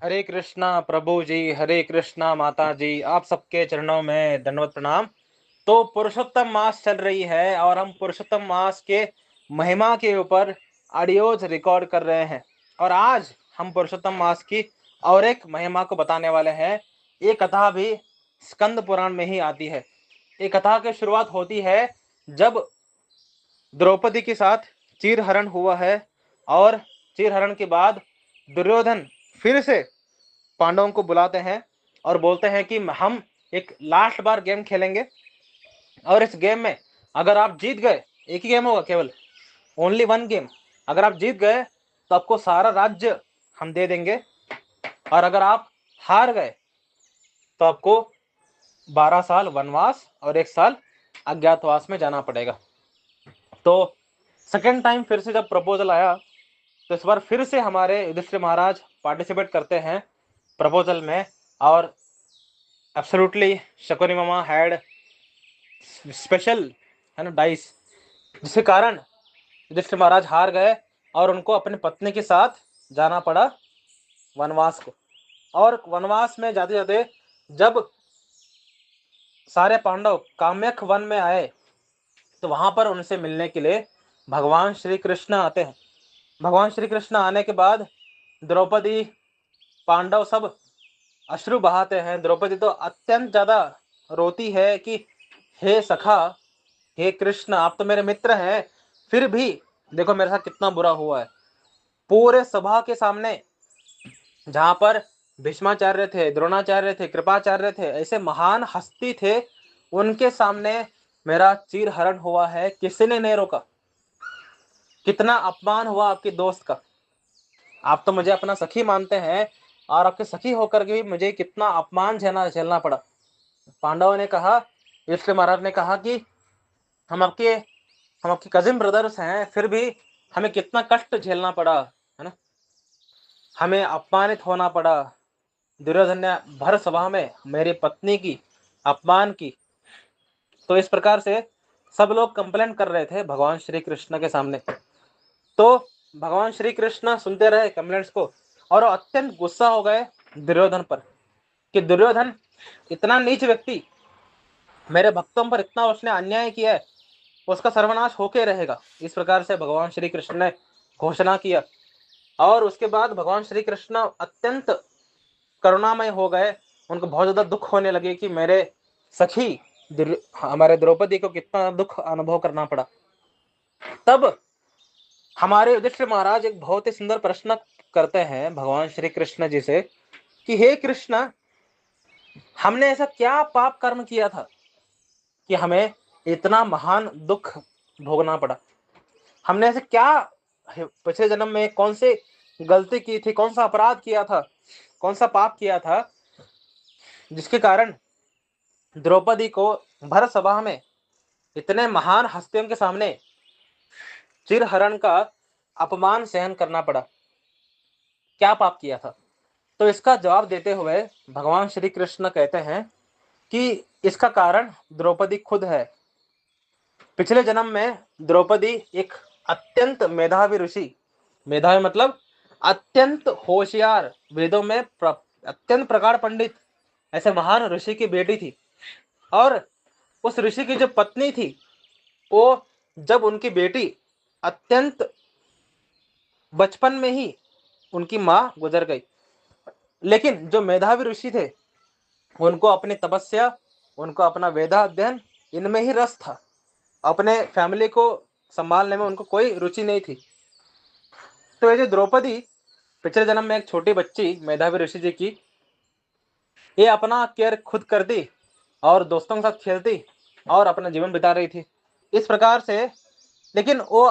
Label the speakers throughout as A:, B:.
A: हरे कृष्णा प्रभु जी, हरे कृष्णा माता जी, आप सबके चरणों में दंडवत प्रणाम। तो पुरुषोत्तम मास चल रही है और हम पुरुषोत्तम मास के महिमा के ऊपर ऑडियोज रिकॉर्ड कर रहे हैं। और आज हम पुरुषोत्तम मास की और एक महिमा को बताने वाले हैं। ये कथा भी स्कंद पुराण में ही आती है। ये कथा की शुरुआत होती है जब द्रौपदी के साथ चीरहरण हुआ है, और चीरहरण के बाद दुर्योधन फिर से पांडवों को बुलाते हैं और बोलते हैं कि हम एक लास्ट बार गेम खेलेंगे, और इस गेम में अगर आप जीत गए, एक ही गेम होगा, केवल ओनली वन गेम, अगर आप जीत गए तो आपको सारा राज्य हम दे देंगे, और अगर आप हार गए तो आपको 12 साल वनवास और 1 साल अज्ञातवास में जाना पड़ेगा। तो सेकेंड टाइम फिर से जब प्रपोजल आया, तो इस बार फिर से हमारे युधिष्ठिर महाराज पार्टिसिपेट करते हैं प्रपोजल में, और absolutely Shakuni mama had special, है ना, डाइस, जिसके कारण युधिष्ठिर महाराज हार गए और उनको अपनी पत्नी के साथ जाना पड़ा वनवास को। और वनवास में जाते जाते जब सारे पांडव काम्यक वन में आए, तो वहां पर उनसे मिलने के लिए भगवान श्री कृष्ण आते हैं। भगवान श्री कृष्ण आने के बाद द्रौपदी, पांडव सब अश्रु बहाते हैं। द्रौपदी तो अत्यंत ज्यादा रोती है कि हे सखा, हे कृष्ण, आप तो मेरे मित्र हैं, फिर भी देखो मेरे साथ कितना बुरा हुआ है। पूरे सभा के सामने, जहां पर भीष्माचार्य थे, द्रोणाचार्य थे, कृपाचार्य थे, ऐसे महान हस्ती थे, उनके सामने मेरा चीरहरण हुआ है, किसी ने नहीं रोका। कितना अपमान हुआ आपके दोस्त का। आप तो मुझे अपना सखी मानते हैं, और आपके सखी होकर के भी मुझे कितना अपमान झेलना पड़ा। पांडवों ने कहा, युधिष्ठिर महाराज ने कहा कि हम आपके हम आपके कजिन ब्रदर्स हैं, फिर भी हमें कितना कष्ट झेलना पड़ा, है ना, हमें अपमानित होना पड़ा। दुर्योधन ने भर सभा में मेरी पत्नी की अपमान की। तो इस प्रकार से सब लोग कंप्लेंट कर रहे थे भगवान श्री कृष्ण के सामने। तो भगवान श्री कृष्ण सुनते रहे कंप्लेंट्स को, और अत्यंत गुस्सा हो गए दुर्योधन पर, कि दुर्योधन इतना नीच व्यक्ति, मेरे भक्तों पर इतना उसने अन्याय किया है, उसका सर्वनाश होके रहेगा। इस प्रकार से भगवान श्री कृष्ण ने घोषणा किया। और उसके बाद भगवान श्री कृष्ण अत्यंत करुणामय हो गए। उनको बहुत ज्यादा दुख होने लगे कि मेरे सखी हमारे द्रौपदी को कितना दुख अनुभव करना पड़ा। तब हमारे युधिष्ठिर महाराज एक बहुत ही सुंदर प्रश्न करते हैं भगवान श्री कृष्ण जी से, कि हे कृष्ण, हमने ऐसा क्या पाप कर्म किया था कि हमें इतना महान दुख भोगना पड़ा? हमने ऐसे क्या पिछले जन्म में कौन सी गलती की थी, कौन सा अपराध किया था, कौन सा पाप किया था, जिसके कारण द्रौपदी को भर सभा में इतने महान हस्तियों के सामने चिरहरण का अपमान सहन करना पड़ा? क्या पाप किया था? तो इसका जवाब देते हुए भगवान श्री कृष्ण कहते हैं कि इसका कारण द्रौपदी खुद है। पिछले जन्म में द्रौपदी एक अत्यंत मेधावी ऋषि, मेधावी मतलब अत्यंत होशियार, वेदों में अत्यंत प्रकार पंडित, ऐसे महान ऋषि की बेटी थी। और उस ऋषि की जो पत्नी थी, वो जब उनकी बेटी अत्यंत बचपन में ही उनकी मां गुजर गई, लेकिन जो मेधावी ऋषि थे, उनको अपनी तपस्या, उनको अपना वेदा अध्ययन, इनमें ही रस था। अपने फैमिली को संभालने में उनको कोई रुचि नहीं थी। तो ये जो द्रौपदी पिछले जन्म में एक छोटी बच्ची मेधावी ऋषि जी की, ये अपना केयर खुद करती और दोस्तों के साथ खेलती और अपना जीवन बिता रही थी इस प्रकार से। लेकिन वो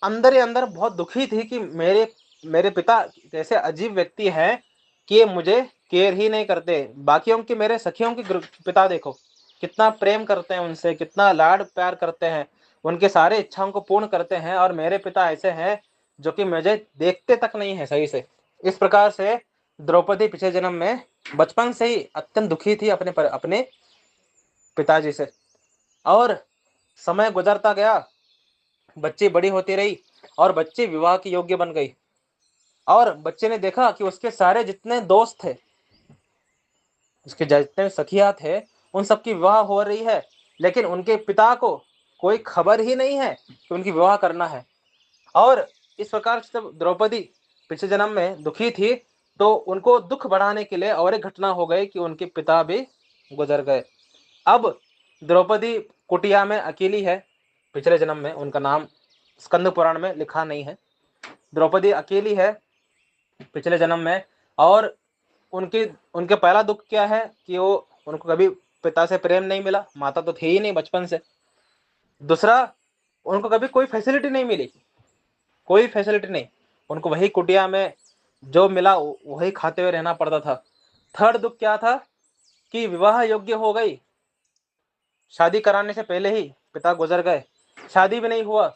A: अंदर ही अंदर बहुत दुखी थी कि मेरे मेरे पिता जैसे अजीब व्यक्ति हैं कि ये मुझे केयर ही नहीं करते। बाकियों के, मेरे सखियों के पिता देखो कितना प्रेम करते हैं उनसे, कितना लाड प्यार करते हैं, उनके सारे इच्छाओं को पूर्ण करते हैं, और मेरे पिता ऐसे हैं जो कि मुझे देखते तक नहीं है सही से। इस प्रकार से द्रौपदी पिछले जन्म में बचपन से ही अत्यंत दुखी थी अपने पिताजी से। और समय गुजरता गया, बच्ची बड़ी होती रही और बच्ची विवाह की योग्य बन गई। और बच्चे ने देखा कि उसके सारे जितने दोस्त थे, उसके जितने सखिया थे, उन सबकी विवाह हो रही है, लेकिन उनके पिता को कोई खबर ही नहीं है कि उनकी विवाह करना है। और इस प्रकार से जब द्रौपदी पिछले जन्म में दुखी थी, तो उनको दुख बढ़ाने के लिए और एक घटना हो गई कि उनके पिता भी गुजर गए। अब द्रौपदी कुटिया में अकेली है। पिछले जन्म में उनका नाम स्कंद पुराण में लिखा नहीं है। द्रौपदी अकेली है पिछले जन्म में। और उनके उनके पहला दुख क्या है कि वो उनको कभी पिता से प्रेम नहीं मिला, माता तो थी ही नहीं बचपन से। दूसरा, उनको कभी कोई फैसिलिटी नहीं मिली, कोई फैसिलिटी नहीं। उनको वही कुटिया में जो मिला वही खाते हुए रहना पड़ता था। थर्ड दुख क्या था कि विवाह योग्य हो गई, शादी कराने से पहले ही पिता गुजर गए, शादी भी नहीं हुआ।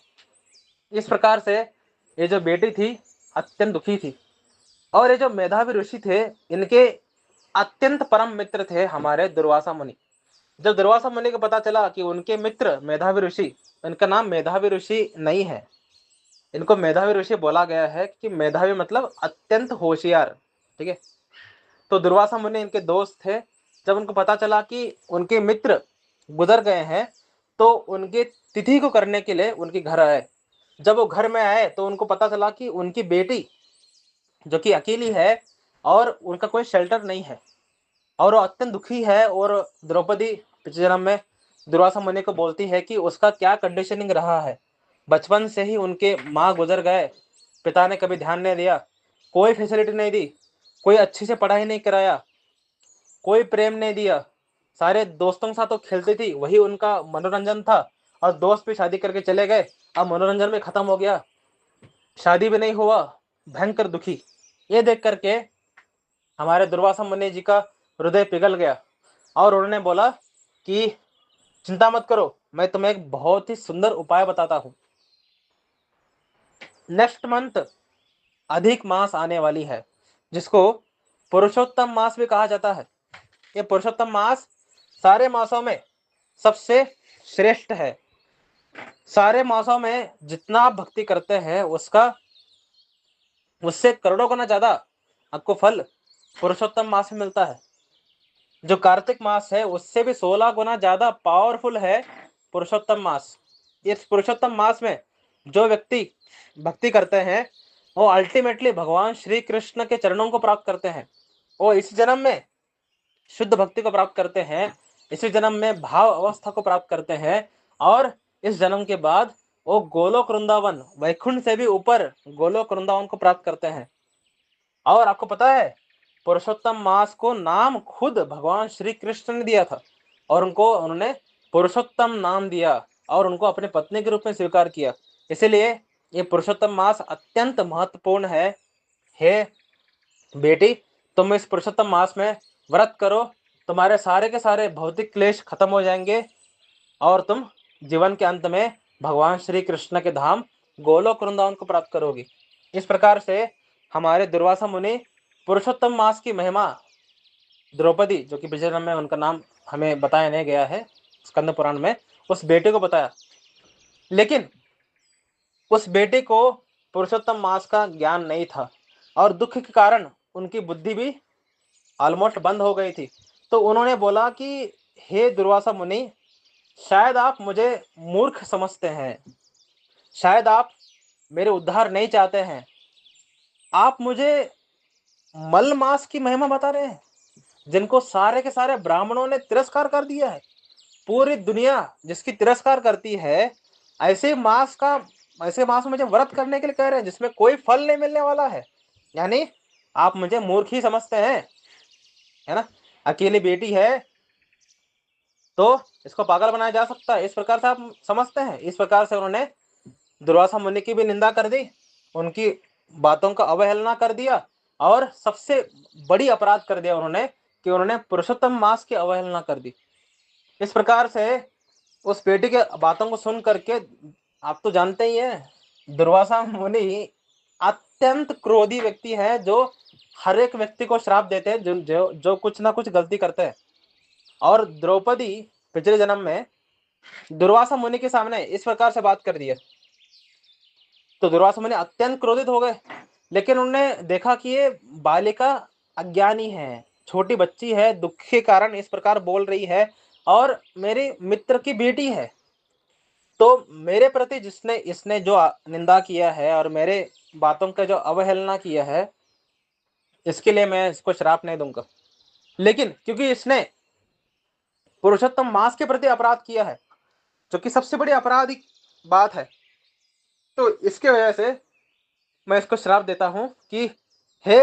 A: इस प्रकार से ये जो बेटी थी अत्यंत दुखी थी। और ये जो मेधावी ऋषि थे, इनके अत्यंत परम मित्र थे हमारे दुर्वासा मुनि। जब दुर्वासा मुनि को पता चला कि उनके मित्र मेधावी ऋषि, इनका नाम मेधावी ऋषि नहीं है, इनको मेधावी ऋषि बोला गया है कि मेधावी मतलब अत्यंत होशियार, ठीक है। तो दुर्वासा मुनि इनके दोस्त थे। जब उनको पता चला कि उनके मित्र गुजर गए हैं, तो उनके तिथि को करने के लिए उनके घर आए। जब वो घर में आए तो उनको पता चला कि उनकी बेटी जो कि अकेली है और उनका कोई शेल्टर नहीं है, और वो अत्यंत दुखी है। और द्रौपदी पिछले जन्म में दुर्वासा मुनि को बोलती है कि उसका क्या कंडीशनिंग रहा है। बचपन से ही उनके माँ गुजर गए, पिता ने कभी ध्यान नहीं दिया, कोई फैसिलिटी नहीं दी, कोई अच्छी से पढ़ाई नहीं कराया, कोई प्रेम नहीं दिया। सारे दोस्तों के साथ तो खेलती थी, वही उनका मनोरंजन था। और दोस्त भी शादी करके चले गए, अब मनोरंजन भी खत्म हो गया, शादी भी नहीं हुआ, भयंकर दुखी। ये देख करके हमारे दुर्वासा मुनि जी का हृदय पिघल गया। और उन्होंने बोला कि चिंता मत करो, मैं तुम्हें एक बहुत ही सुंदर उपाय बताता हूँ। नेक्स्ट मंथ अधिक मास आने वाली है, जिसको पुरुषोत्तम मास भी कहा जाता है। ये पुरुषोत्तम मास सारे मासों में सबसे श्रेष्ठ है। सारे मासों में जितना आप भक्ति करते हैं उससे करोड़ों गुना ज्यादा आपको फल पुरुषोत्तम मास में मिलता है। जो कार्तिक मास है उससे भी 16 गुना ज्यादा पावरफुल है पुरुषोत्तम मास। इस पुरुषोत्तम मास में जो व्यक्ति भक्ति करते हैं, वो अल्टीमेटली भगवान श्री कृष्ण के चरणों को प्राप्त करते हैं। वो इस जन्म में शुद्ध भक्ति को प्राप्त करते हैं, इसी जन्म में भाव अवस्था को प्राप्त करते हैं। और इस जन्म के बाद वो गोलोक वृंदावन, वैकुंठ से भी ऊपर गोलोक वृंदावन को प्राप्त करते हैं। और आपको पता है, पुरुषोत्तम मास को नाम खुद भगवान श्री कृष्ण ने दिया था, और उन्होंने पुरुषोत्तम नाम दिया और उनको अपने पत्नी के रूप में स्वीकार किया। इसलिए ये पुरुषोत्तम मास अत्यंत महत्वपूर्ण है। हे बेटी, तुम इस पुरुषोत्तम मास में व्रत करो, तुम्हारे सारे के सारे भौतिक क्लेश खत्म हो जाएंगे, और तुम जीवन के अंत में भगवान श्री कृष्ण के धाम गोलोक वृंदावन को प्राप्त करोगी। इस प्रकार से हमारे दुर्वासा मुनि पुरुषोत्तम मास की महिमा द्रौपदी, जो कि पिछले जन्म में उनका नाम हमें बताया नहीं गया है स्कंद पुराण में, उस बेटे को बताया। लेकिन उस बेटे को पुरुषोत्तम मास का ज्ञान नहीं था, और दुख के कारण उनकी बुद्धि भी ऑलमोस्ट बंद हो गई थी। तो उन्होंने बोला कि हे दुर्वासा मुनि, शायद आप मुझे मूर्ख समझते हैं, शायद आप मेरे उद्धार नहीं चाहते हैं, आप मुझे मल मास की महिमा बता रहे हैं, जिनको सारे के सारे ब्राह्मणों ने तिरस्कार कर दिया है। पूरी दुनिया जिसकी तिरस्कार करती है, ऐसे मास का ऐसे मास में मुझे व्रत करने के लिए कह रहे हैं जिसमें कोई फल नहीं मिलने वाला है। यानी आप मुझे मूर्ख ही समझते हैं, है ना। अकेली बेटी है तो इसको पागल बनाया जा सकता है, इस प्रकार से आप समझते हैं। इस प्रकार से उन्होंने दुर्वासा मुनि की भी निंदा कर दी, उनकी बातों का अवहेलना कर दिया, और सबसे बड़ी अपराध कर दिया उन्होंने कि उन्होंने पुरुषोत्तम मास की अवहेलना कर दी। इस प्रकार से उस बेटी के बातों को सुन करके, आप तो जानते ही हैं दुर्वासा मुनि अत्यंत क्रोधी व्यक्ति है, जो हर एक व्यक्ति को श्राप देते हैं जो कुछ ना कुछ गलती करते हैं। और द्रौपदी पिछले जन्म में दुर्वासा मुनि के सामने इस प्रकार से बात कर दी है, तो दुर्वासा मुनि अत्यंत क्रोधित हो गए। लेकिन उन्होंने देखा कि ये बालिका अज्ञानी है, छोटी बच्ची है, दुख के कारण इस प्रकार बोल रही है और मेरे मित्र की बेटी है। तो मेरे प्रति जिसने इसने जो निंदा किया है और मेरे बातों का जो अवहेलना किया है, इसके लिए मैं इसको श्राप नहीं दूंगा। लेकिन क्योंकि इसने पुरुषोत्तम मास के प्रति अपराध किया है, जो कि सबसे बड़ी आपराधिक बात है, तो इसके वजह से मैं इसको श्राप देता हूं कि हे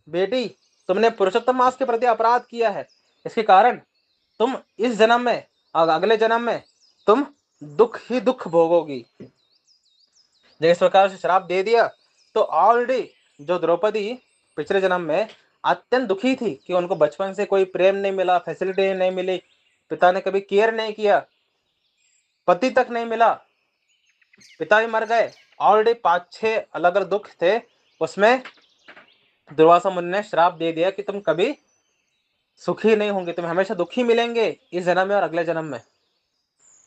A: बेटी, तुमने पुरुषोत्तम मास के प्रति अपराध किया है, इसके कारण तुम इस जन्म में और अगले जन्म में तुम दुख ही दुख भोगोगी। जब इस प्रकार से श्राप दे दिया तो ऑलरेडी जो द्रौपदी पिछले जन्म में अत्यंत दुखी थी कि उनको बचपन से कोई प्रेम नहीं मिला, फैसिलिटी नहीं मिली, पिता ने कभी केयर नहीं किया, पति तक नहीं मिला, पिता भी मर गए, ऑलरेडी 5-6 अलग अलग दुख थे, उसमें दुर्वासा मुनि ने श्राप दे दिया कि तुम कभी सुखी नहीं होंगे, तुम्हें हमेशा दुखी मिलेंगे इस जन्म में और अगले जन्म में।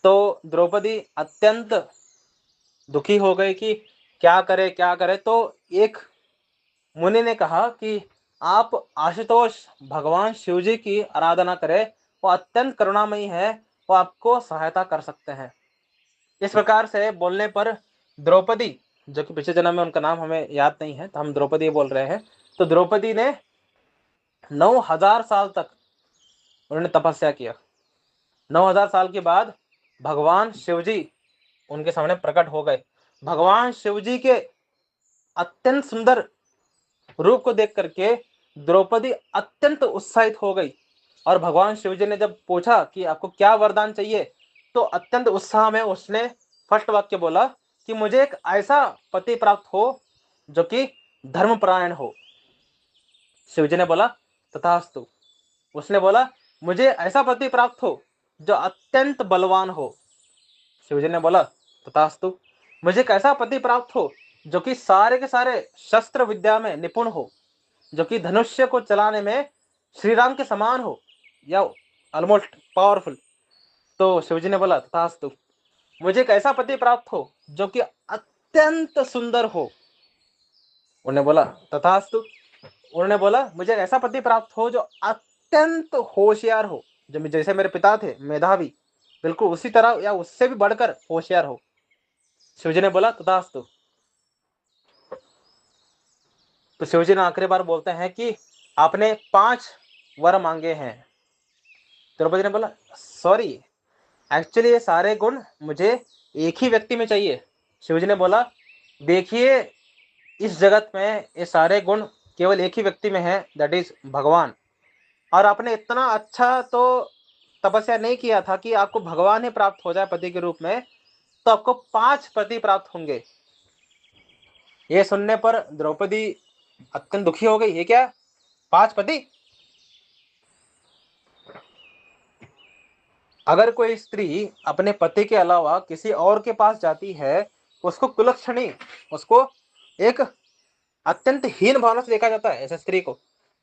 A: तो द्रौपदी अत्यंत दुखी हो गई कि क्या करे क्या करे। तो एक मुनि ने कहा कि आप आशुतोष भगवान शिव जी की आराधना करें, वो अत्यंत करुणामयी है, वो आपको सहायता कर सकते हैं। इस प्रकार से बोलने पर द्रौपदी, जो कि पिछले जन्म में उनका नाम हमें याद नहीं है तो हम द्रौपदी बोल रहे हैं, तो द्रौपदी ने 9,000 साल तक उन्होंने तपस्या किया। 9,000 साल के बाद भगवान शिवजी उनके सामने प्रकट हो गए। भगवान शिवजी के अत्यंत सुंदर रूप को देख करके द्रौपदी अत्यंत उत्साहित हो गई और भगवान शिवजी ने जब पूछा कि आपको क्या वरदान चाहिए, तो अत्यंत उत्साह में उसने फर्स्ट वाक्य बोला कि मुझे एक ऐसा पति प्राप्त हो जो कि धर्मपरायण हो। शिवजी ने बोला तथास्तु। उसने बोला मुझे ऐसा पति प्राप्त हो जो अत्यंत बलवान हो। शिवजी ने बोला तथास्तु। मुझे एक ऐसा पति प्राप्त हो जो कि सारे के सारे शस्त्र विद्या में निपुण हो, जो कि धनुष्य को चलाने में श्री राम के समान हो या ऑलमोस्ट पावरफुल। तो शिवजी ने बोला तथास्तु। मुझे एक ऐसा पति प्राप्त हो जो कि अत्यंत सुंदर हो। उन्होंने बोला तथास्तु। उन्होंने बोला मुझे एक ऐसा पति प्राप्त हो जो अत्यंत होशियार हो, जो जैसे मेरे पिता थे मेधावी, बिल्कुल उसी तरह या उससे भी बढ़कर होशियार हो। शिवजी ने बोला तथास्तु। तो शिवजी ने आखिरी बार बोलते हैं कि आपने 5 वर मांगे हैं। द्रौपदी ने बोला सॉरी, एक्चुअली ये सारे गुण मुझे एक ही व्यक्ति में चाहिए। शिवजी ने बोला देखिए, इस जगत में ये सारे गुण केवल एक ही व्यक्ति में है, दैट इज भगवान। और आपने इतना अच्छा तो तपस्या नहीं किया था कि आपको भगवान ही प्राप्त हो जाए पति के रूप में, तो आपको 5 पति प्राप्त होंगे। ये सुनने पर द्रौपदी अत्यंत दुखी हो गई। ये क्या, 5 पति? अगर कोई स्त्री अपने पति के अलावा किसी और के पास जाती है, उसको कुलक्षणी, उसको एक अत्यंत हीन भावना से देखा जाता है ऐसे स्त्री को।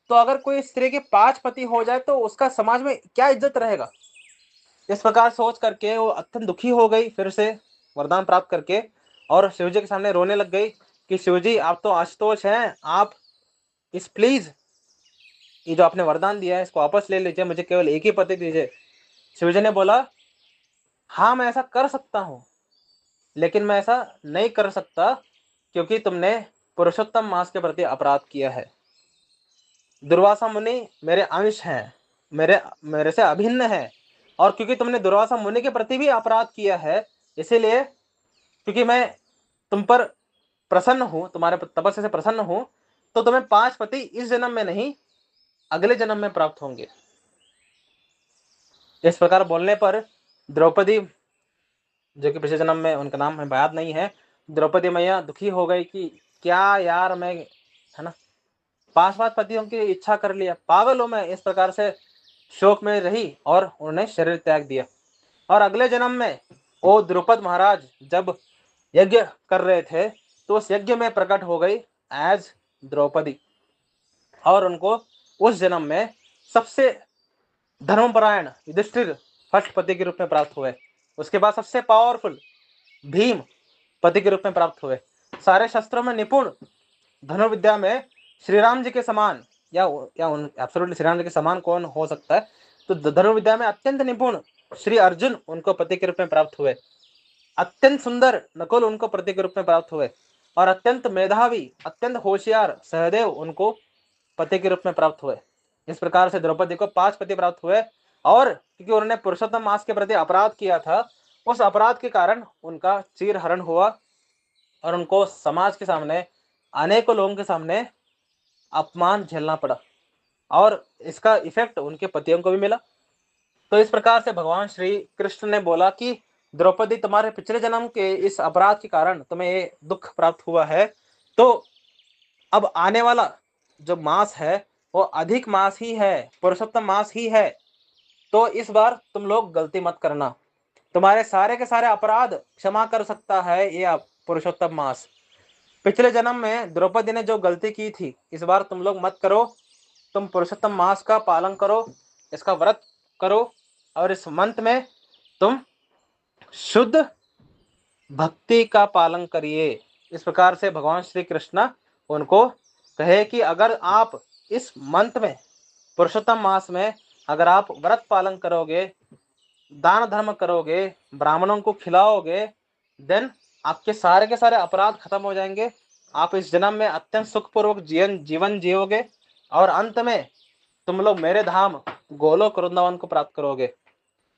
A: तो अगर कोई स्त्री के 5 पति हो जाए तो उसका समाज में क्या इज्जत रहेगा। इस प्रकार सोच करके वो अत्यंत दुखी हो गई फिर से वरदान प्राप्त करके, और शिवजी के सामने रोने लग गई कि शिवजी आप तो आशुतोष हैं, आप इस प्लीज ये जो आपने वरदान दिया है इसको वापस ले लीजिए, मुझे केवल एक ही पति दीजिए। शिवजी ने बोला हाँ मैं ऐसा कर सकता हूँ, लेकिन मैं ऐसा नहीं कर सकता क्योंकि तुमने पुरुषोत्तम मास के प्रति अपराध किया है। दुर्वासा मुनि मेरे अंश हैं, मेरे मेरे से अभिन्न है, और क्योंकि तुमने दुर्वासा मुनि के प्रति भी अपराध किया है, इसीलिए क्योंकि मैं तुम पर प्रसन्न हूं, तुम्हारे तपस्या से प्रसन्न हूं, तो तुम्हें 5 पति इस जन्म में नहीं अगले जन्म में प्राप्त होंगे। इस प्रकार बोलने पर द्रौपदी, जो कि पिछले जन्म में उनका नाम हमें याद नहीं है, द्रौपदी मैया दुखी हो गई कि क्या यार मैं, है ना, 5 पतियों की इच्छा कर लिया, पागल हूं मैं। इस प्रकार से शोक में रही और उन्होंने शरीर त्याग दिया। और अगले जन्म में वो द्रुपद महाराज जब यज्ञ कर रहे थे तो उस यज्ञ में प्रकट हो गई एज द्रौपदी, और उनको उस जन्म में सबसे धर्मपरायण युधिष्ठिर फर्स्ट पति के रूप में प्राप्त हुए। उसके बाद सबसे पावरफुल भीम पति के रूप में प्राप्त हुए। सारे शस्त्रों में निपुण धनुर्विद्या में श्री राम जी के समान या उन एब्सोल्युटली श्री राम जी के समान कौन हो सकता है, तो धनुर्विद्या में अत्यंत निपुण श्री अर्जुन उनको पति के रूप में प्राप्त हुए, अत्यंत सुंदर नकुल उनको पति के रूप में प्राप्त हुए, और अत्यंत मेधावी अत्यंत होशियार सहदेव उनको पति के रूप में प्राप्त हुए। इस प्रकार से द्रौपदी को 5 पति प्राप्त हुए, और क्योंकि उन्होंने पुरुषोत्तम मास के प्रति अपराध किया था, उस अपराध के कारण उनका चीर हरण हुआ और उनको समाज के सामने, अनेकों लोगों के सामने अपमान झेलना पड़ा, और इसका इफेक्ट उनके पतियों को भी मिला। तो इस प्रकार से भगवान श्री कृष्ण ने बोला कि द्रौपदी, तुम्हारे पिछले जन्म के इस अपराध के कारण तुम्हें ये दुख प्राप्त हुआ है, तो अब आने वाला जो मास है वो अधिक मास ही है, पुरुषोत्तम मास ही है। तो इस बार तुम लोग गलती मत करना, तुम्हारे सारे के सारे अपराध क्षमा कर सकता है ये पुरुषोत्तम मास। पिछले जन्म में द्रौपदी ने जो गलती की थी, इस बार तुम लोग मत करो, तुम पुरुषोत्तम मास का पालन करो, इसका व्रत करो, और इस मंथ में तुम शुद्ध भक्ति का पालन करिए। इस प्रकार से भगवान श्री कृष्ण उनको कहे कि अगर आप इस मंथ में, पुरुषोत्तम मास में, अगर आप व्रत पालन करोगे, दान धर्म करोगे, ब्राह्मणों को खिलाओगे, देन आपके सारे के सारे अपराध खत्म हो जाएंगे, आप इस जन्म में अत्यंत सुखपूर्वक जीवन जियोगे, और अंत में तुम लोग मेरे धाम गोलोक वृंदावन को प्राप्त करोगे।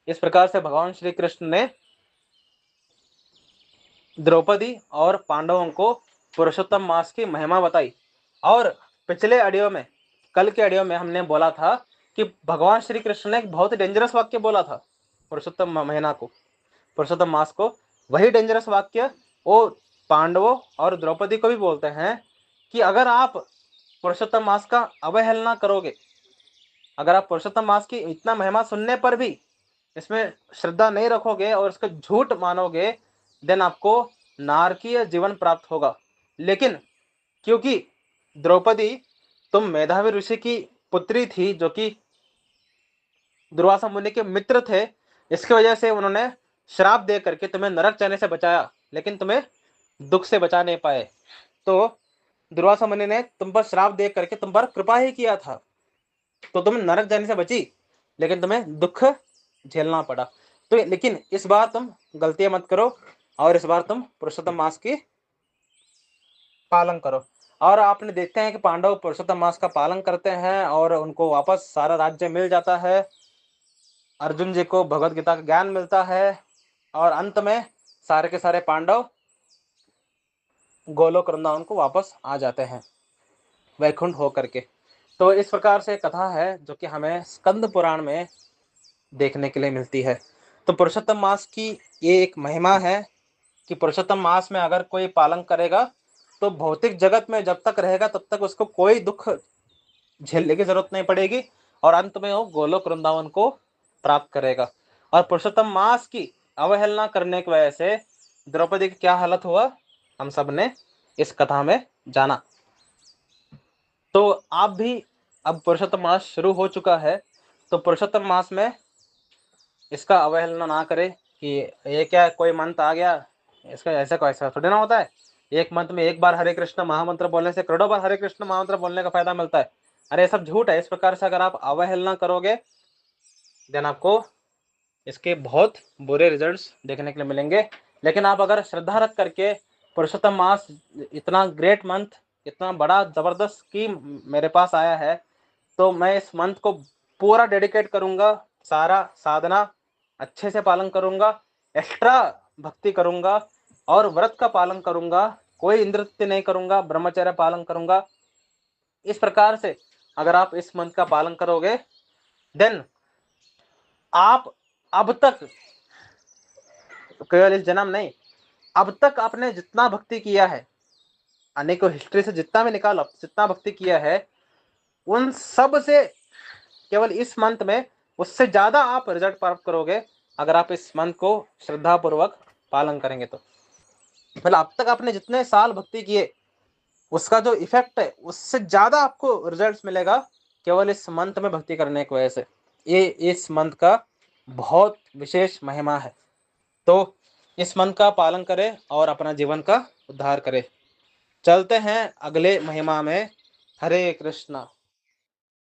A: इस प्रकार से भगवान श्री कृष्ण ने द्रौपदी और पांडवों को पुरुषोत्तम मास की महिमा बताई। और पिछले ऑडियो में, कल के ऑडियो में हमने बोला था कि भगवान श्री कृष्ण ने एक बहुत ही डेंजरस वाक्य बोला था पुरुषोत्तम महीना को, पुरुषोत्तम मास को। वही डेंजरस वाक्य वो पांडवों और द्रौपदी को भी बोलते हैं कि अगर आप पुरुषोत्तम मास का अवहेलना करोगे, अगर आप पुरुषोत्तम मास की इतना महिमा सुनने पर भी इसमें श्रद्धा नहीं रखोगे और इसका झूठ मानोगे, देन आपको नारकीय जीवन प्राप्त होगा। लेकिन क्योंकि द्रौपदी तुम मेधावी ऋषि की पुत्री थी, जो कि दुर्वासा मुनि के मित्र थे, इसकी वजह से उन्होंने श्राप दे करके तुम्हें नरक जाने से बचाया, लेकिन तुम्हें दुख से बचा नहीं पाए। तो दुर्वासा मुनि ने तुम पर श्राप दे करके तुम पर कृपा ही किया था, तो तुम नरक जाने से बची, लेकिन तुम्हें दुख झेलना पड़ा। तो लेकिन इस बार तुम गलतियां मत करो, और इस बार तुम पुरुषोत्तम मास की पालन करो। और आपने देखते हैं कि पांडव पुरुषोत्तम मास का पालन करते हैं और उनको वापस सारा राज्य मिल जाता है, अर्जुन जी को भगवत गीता का ज्ञान मिलता है, और अंत में सारे के सारे पांडव गोलोक वृंदावन को वापस आ जाते हैं वैकुंठ होकर के। तो इस प्रकार से कथा है जो कि हमें स्कंद पुराण में देखने के लिए मिलती है। तो पुरुषोत्तम मास की ये एक महिमा है कि पुरुषोत्तम मास में अगर कोई पालन करेगा तो भौतिक जगत में जब तक रहेगा तब तक उसको कोई दुख झेलने की जरूरत नहीं पड़ेगी, और अंत में वो गोलोक वृंदावन को प्राप्त करेगा। और पुरुषोत्तम मास की अवहेलना करने की वजह से द्रौपदी की क्या हालत हुआ, हम सब ने इस कथा में जाना। तो आप भी, अब पुरुषोत्तम मास शुरू हो चुका है, तो पुरुषोत्तम मास में इसका अवहेलना ना करें कि ये क्या कोई मंथ आ गया, इसका ऐसा कोई ऐसा थोड़ी ना होता है। एक मंथ में एक बार हरे कृष्ण महामंत्र बोलने से करोड़ों बार हरे कृष्ण महामंत्र बोलने का फायदा मिलता है। अरे ये सब झूठ है। इस प्रकार से अगर आप अवहेलना करोगे, देन आपको इसके बहुत बुरे रिजल्ट्स देखने के लिए मिलेंगे। लेकिन आप अगर श्रद्धा रख करके पुरुषोत्तम मास, इतना ग्रेट मंथ, इतना बड़ा जबरदस्त स्कीम मेरे पास आया है, तो मैं इस मंथ को पूरा डेडिकेट करूंगा, सारा साधना अच्छे से पालन करूंगा, एक्स्ट्रा भक्ति करूंगा, और व्रत का पालन करूंगा, कोई इंद्रिय नहीं करूंगा, ब्रह्मचर्य पालन करूंगा। इस प्रकार से अगर आप इस मंथ का पालन करोगे, देन आप अब तक, केवल इस जन्म नहीं, अब तक आपने जितना भक्ति किया है, अनेकों हिस्ट्री से जितना भी निकालो, जितना भक्ति किया है, उन सब से केवल इस मंथ में उससे ज्यादा आप रिजल्ट प्राप्त करोगे अगर आप इस मंथ को श्रद्धा पूर्वक पालन करेंगे। तो मतलब अब तक आपने जितने साल भक्ति किए, उसका जो इफेक्ट है उससे ज्यादा आपको रिजल्ट्स मिलेगा केवल इस मंथ में भक्ति करने की वजह से। ये इस मंथ का बहुत विशेष महिमा है। तो इस मंत्र का पालन करें और अपना जीवन का उद्धार करें। चलते हैं अगले महिमा में। हरे कृष्णा।